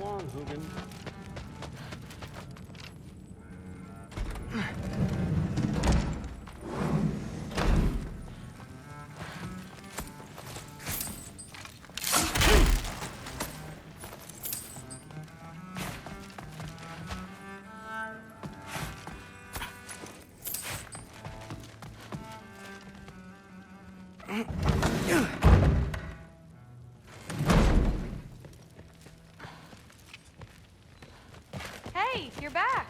along, Hugin. Hey, you're back.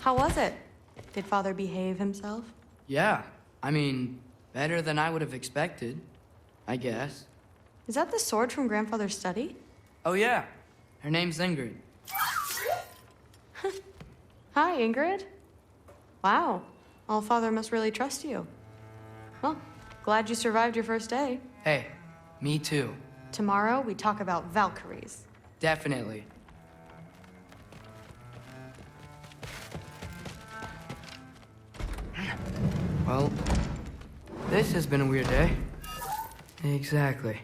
How was it? Did Father behave himself? Yeah, I mean, better than I would have expected, I guess. Is that the sword from Grandfather's study? Oh yeah, her name's Ingrid. Hi, Ingrid. Wow, All-Father must really trust you. Well, glad you survived your first day. Hey, me too. Tomorrow, we talk about Valkyries. Definitely. Well, this has been a weird day. Exactly.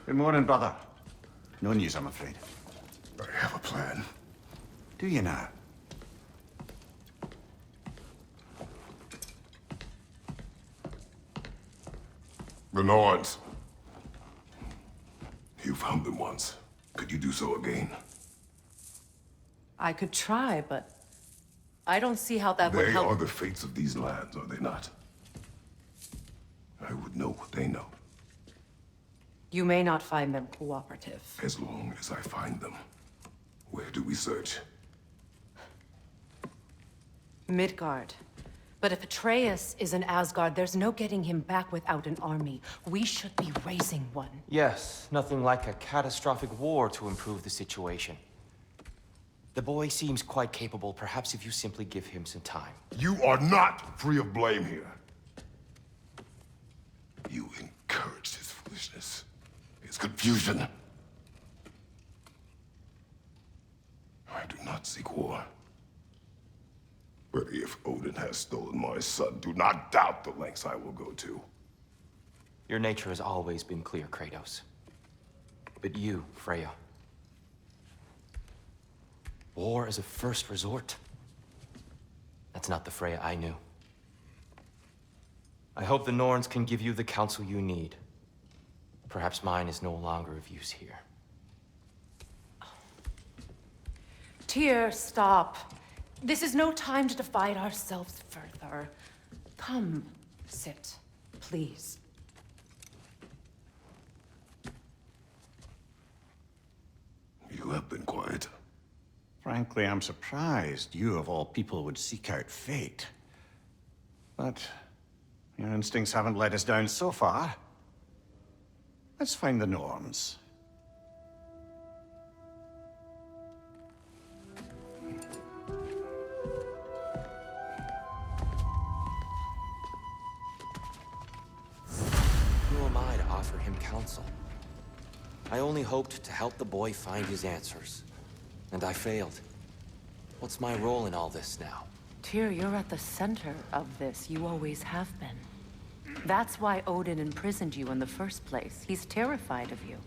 Good morning, brother. No news, I'm afraid. I have a plan. Do you now? The Norns. You found them once. Could you do so again? I could try, but I don't see how that would They help. are the fates of these lands, are they not? I would know what they know, You may not find them cooperative. as long as I find them. Where do we search? Midgard. But if Atreus is in Asgard, there's no getting him back without an army. We should be raising one. Yes, nothing like a catastrophic war to improve the situation. The boy seems quite capable, perhaps if you simply give him some time. You are not free of blame here. You encouraged his foolishness, his confusion. I do not seek war. But if Odin has stolen my son, do not doubt the lengths I will go to. Your nature has always been clear, Kratos. But you, Freya. War is a first resort. That's not the Freya I knew. I hope the Norns can give you the counsel you need. Perhaps mine is no longer of use here. Tyr, stop. This is no time to divide ourselves further. Come, sit, please. You have been quiet. Frankly, I'm surprised you, of all people, would seek out fate. But your instincts haven't let us down so far. Let's find the Norns. Who am I to offer him counsel? I only hoped to help the boy find his answers. And I failed. What's my role in all this now? Tyr, you're at the center of this. You always have been. That's why Odin imprisoned you in the first place. He's terrified of you.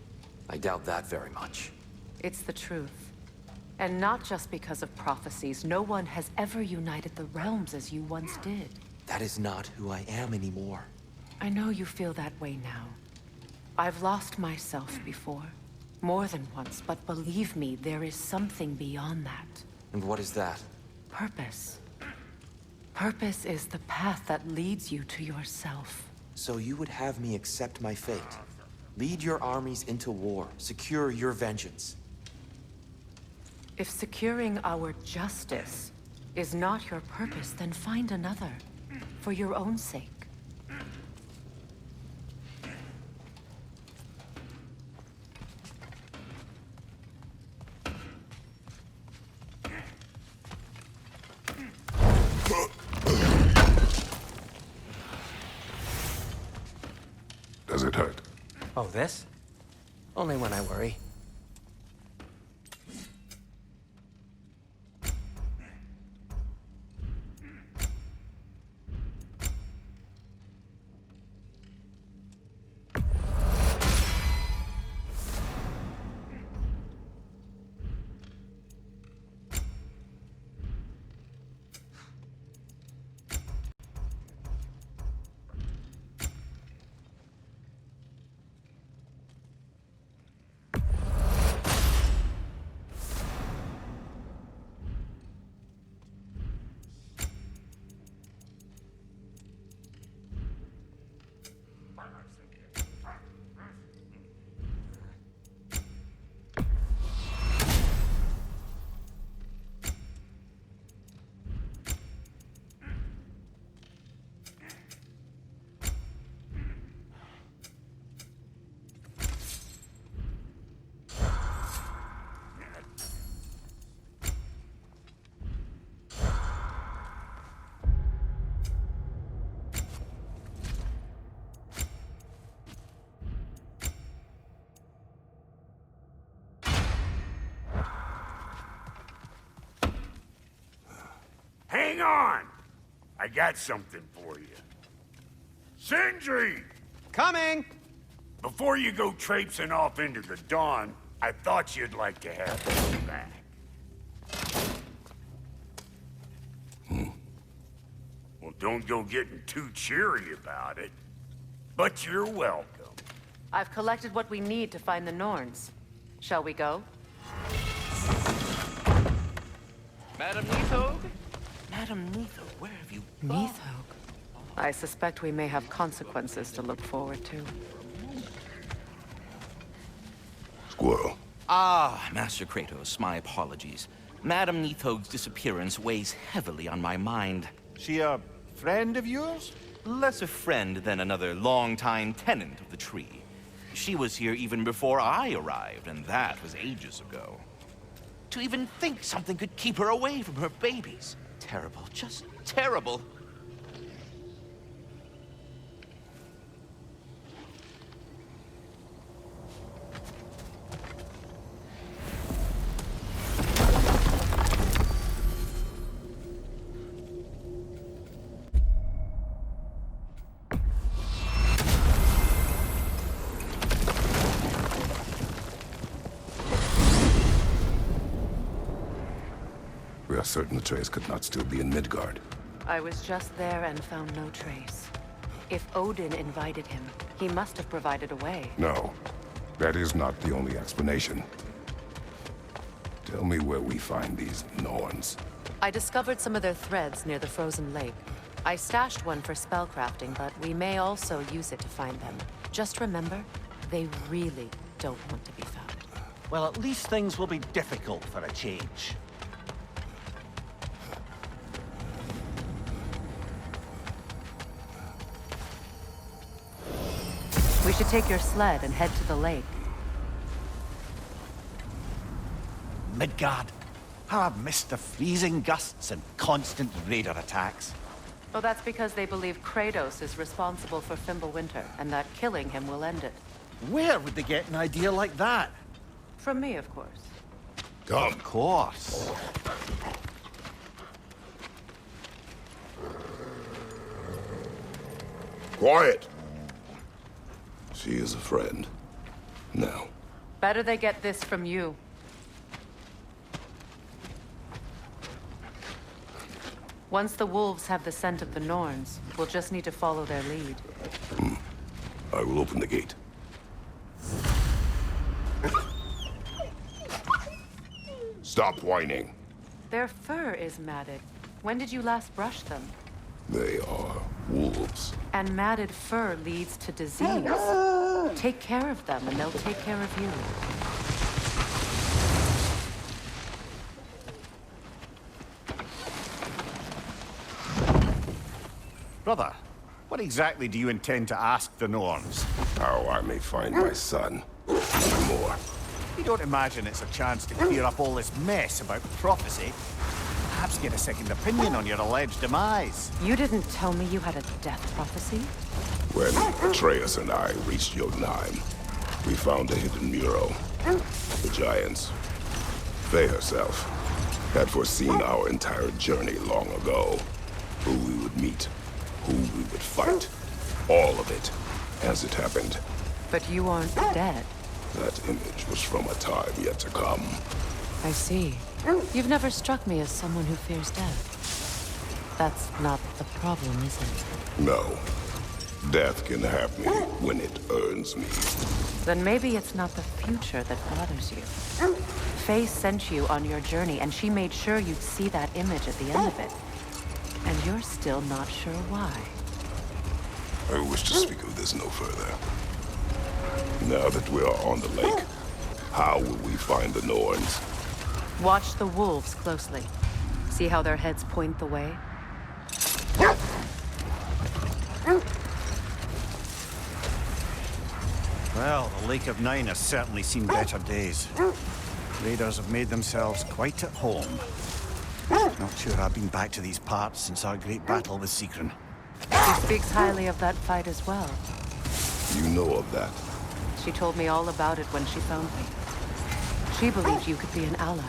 I doubt that very much. It's the truth. And not just because of prophecies. No one has ever united the realms as you once did. That is not who I am anymore. I know you feel that way now. I've lost myself before. More than once, but believe me, there is something beyond that. And what is that? Purpose. Purpose is the path that leads you to yourself. So you would have me accept my fate? Lead your armies into war, secure your vengeance. If securing our justice is not your purpose, then find another. For your own sake. Does it hurt? Oh, this? Only when I worry. Hang on! I got something for you. Sindri! Coming! Before you go traipsing off into the dawn, I thought you'd like to have this back. Well, don't go getting too cheery about it. But you're welcome. I've collected what we need to find the Norns. Shall we go? Madam Neathog? Madam Neathog, where have you gone? Neathog. I suspect we may have consequences to look forward to. Squirrel. Ah, Master Kratos, my apologies. Madam Neathog's disappearance weighs heavily on my mind. She a friend of yours? Less a friend than another longtime tenant of the tree. She was here even before I arrived, and that was ages ago. To even think something could keep her away from her babies. Terrible, just terrible. We are certain the trace could not still be in Midgard. I was just there and found no trace. If Odin invited him, he must have provided a way. No, that is not the only explanation. Tell me where we find these Norns. I discovered some of their threads near the frozen lake. I stashed one for spellcrafting, but we may also use it to find them. Just remember, they really don't want to be found. Well, at least things will be difficult for a change. We should take your sled and head to the lake. Midgard. How I've missed the freezing gusts and constant raider attacks. Oh, that's because they believe Kratos is responsible for Fimbulwinter, and that killing him will end it. Where would they get an idea like that? From me, of course. Come. Of course. Quiet. She is a friend. Now. Better they get this from you. Once the wolves have the scent of the Norns, we'll just need to follow their lead. I will open the gate. Stop whining. Their fur is matted. When did you last brush them? They are wolves. And matted fur leads to disease. Take care of them, and they'll take care of you. Brother, what exactly do you intend to ask the Norns? How I may find my son. Nothing more. You don't imagine it's a chance to clear up all this mess about prophecy? Perhaps get a second opinion on your alleged demise. You didn't tell me you had a death prophecy? When Atreus and I reached Jotunheim, we found a hidden mural. The Giants, Faye herself, had foreseen our entire journey long ago. Who we would meet, who we would fight. All of it, as it happened. But you aren't dead. That image was from a time yet to come. I see. You've never struck me as someone who fears death. That's not the problem, is it? No. Death can have me when it earns me. Then maybe it's not the future that bothers you. Faye sent you on your journey, and she made sure you'd see that image at the end of it. And you're still not sure why. I wish to speak of this no further. Now that we are on the lake, how will we find the Norns? Watch the wolves closely. See how their heads point the way? Well, the Lake of Nine has certainly seen better days. Raiders have made themselves quite at home. Not sure I've been back to these parts since our great battle with Sigrun. She speaks highly of that fight as well. You know of that? She told me all about it when she found me. She believed you could be an ally.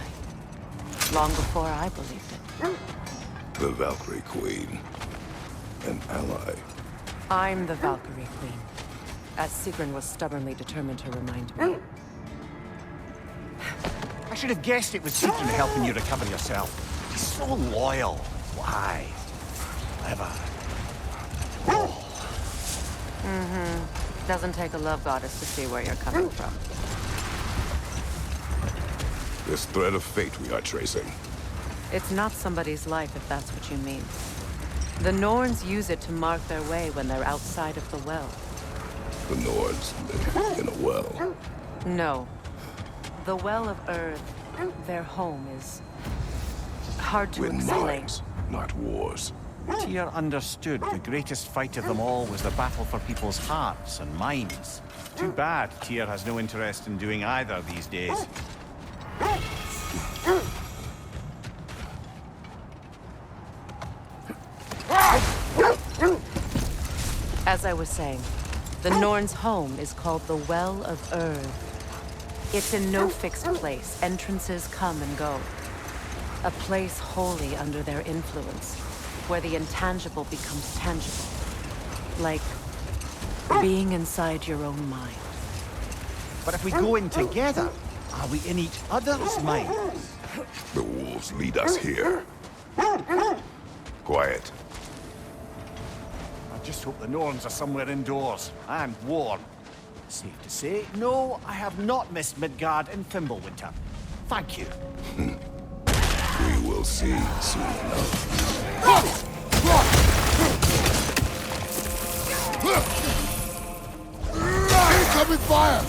Long before I believed it. The Valkyrie Queen. An ally. I'm the Valkyrie Queen. As Sigrun was stubbornly determined to remind me. I should have guessed it was Sigrun helping you recover yourself. He's so loyal. Why? Clever. Doesn't take a love goddess to see where you're coming from. This thread of fate we are tracing. It's not somebody's life, if that's what you mean. The Norns use it to mark their way when they're outside of the well. The Nords live in a well. No. The Well of Earth, their home, is hard to Win explain. minds, not wars. Tyr understood the greatest fight of them all was the battle for people's hearts and minds. Too bad Tyr has no interest in doing either these days. As I was saying, the Norns' home is called the Well of Earth. It's in no fixed place. Entrances come and go. A place wholly under their influence, where the intangible becomes tangible. Like being inside your own mind. But if we go in together, are we in each other's minds? The wolves lead us here. Quiet. I just hope the Norns are somewhere indoors and warm. Safe to say, no, I have not missed Midgard in Fimbulwinter. Thank you. We will see soon enough. Incoming fire!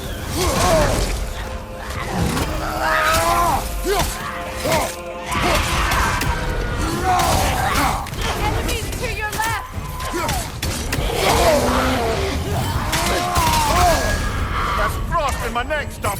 Enemies to your left! That's frost in my neck, Stump!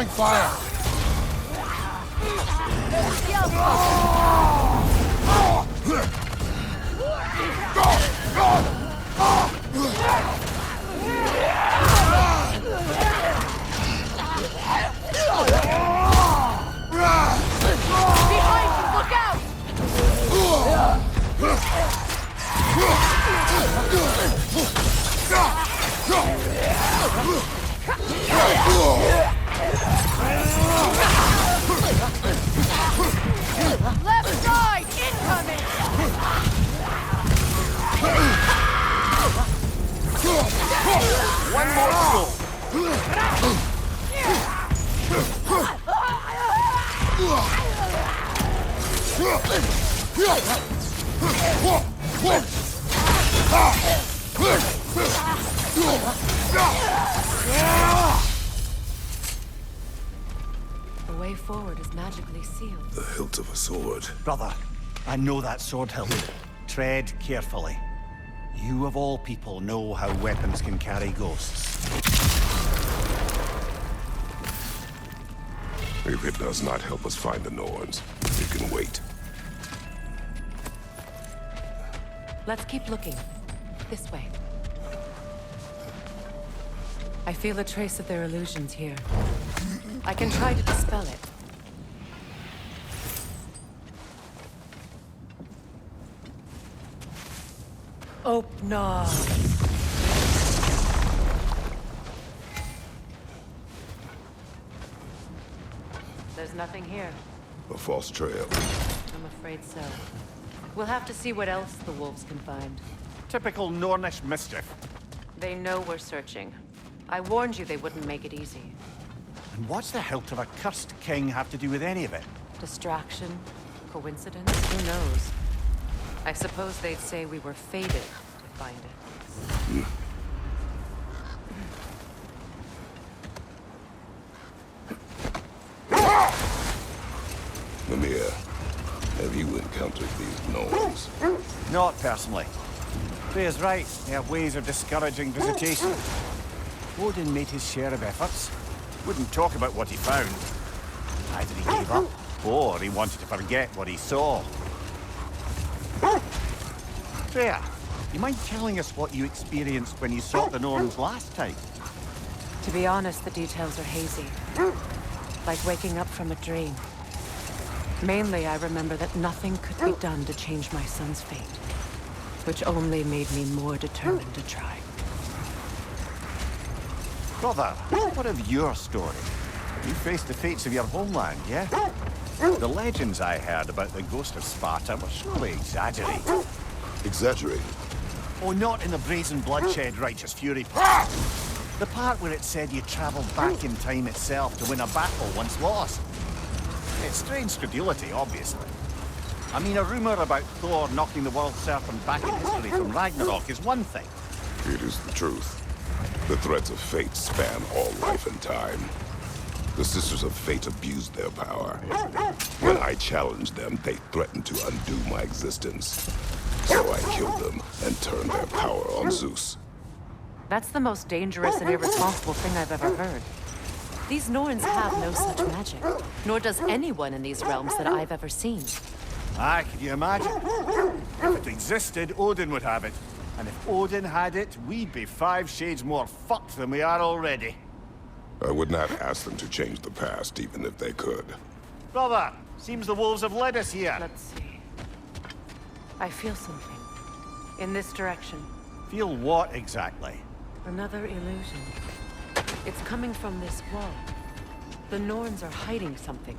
Incoming fire! Behind you, look out! Left side, incoming! One more blow. The way forward is magically sealed. The hilt of a sword. Brother, I know that sword hilt. Tread carefully. You of all people know how weapons can carry ghosts. If it does not help us find the Norns, it can wait. Let's keep looking. This way. I feel a trace of their illusions here. I can try to dispel it. Open. There's nothing here. A false trail. I'm afraid so. We'll have to see what else the wolves can find. Typical Nornish mischief. They know we're searching. I warned you they wouldn't make it easy. And what's the hilt of a cursed king have to do with any of it? Distraction? Coincidence? Who knows? I suppose they'd say we were fated to find it. Mimir, have you encountered these gnomes? Not personally. Freya's right. They have ways of discouraging visitation. Odin made his share of efforts. Wouldn't talk about what he found. Either he gave up, or he wanted to forget what he saw. Freya, you mind telling us what you experienced when you sought the Norns last time? To be honest, the details are hazy. Like waking up from a dream. Mainly, I remember that nothing could be done to change my son's fate. Which only made me more determined to try. Brother, what of your story? You faced the fates of your homeland, yeah? The legends I heard about the ghost of Sparta were surely exaggerated. Exaggerated? Oh, not in the brazen bloodshed righteous fury part. The part where it said you travelled back in time itself to win a battle once lost. It's strange credulity, obviously. I mean, a rumour about Thor knocking the world serpent back in history from Ragnarok is one thing. It is the truth. The threads of fate span all life and time. The Sisters of Fate abused their power. When I challenged them, they threatened to undo my existence. So I killed them and turned their power on Zeus. That's the most dangerous and irresponsible thing I've ever heard. These Norns have no such magic, nor does anyone in these realms that I've ever seen. Aye, can you imagine? If it existed, Odin would have it. And if Odin had it, we'd be 5 shades more fucked than we are already. I would not ask them to change the past, even if they could. Brother, seems the wolves have led us here. Let's see. I feel something. In this direction. Feel what exactly? Another illusion. It's coming from this wall. The Norns are hiding something.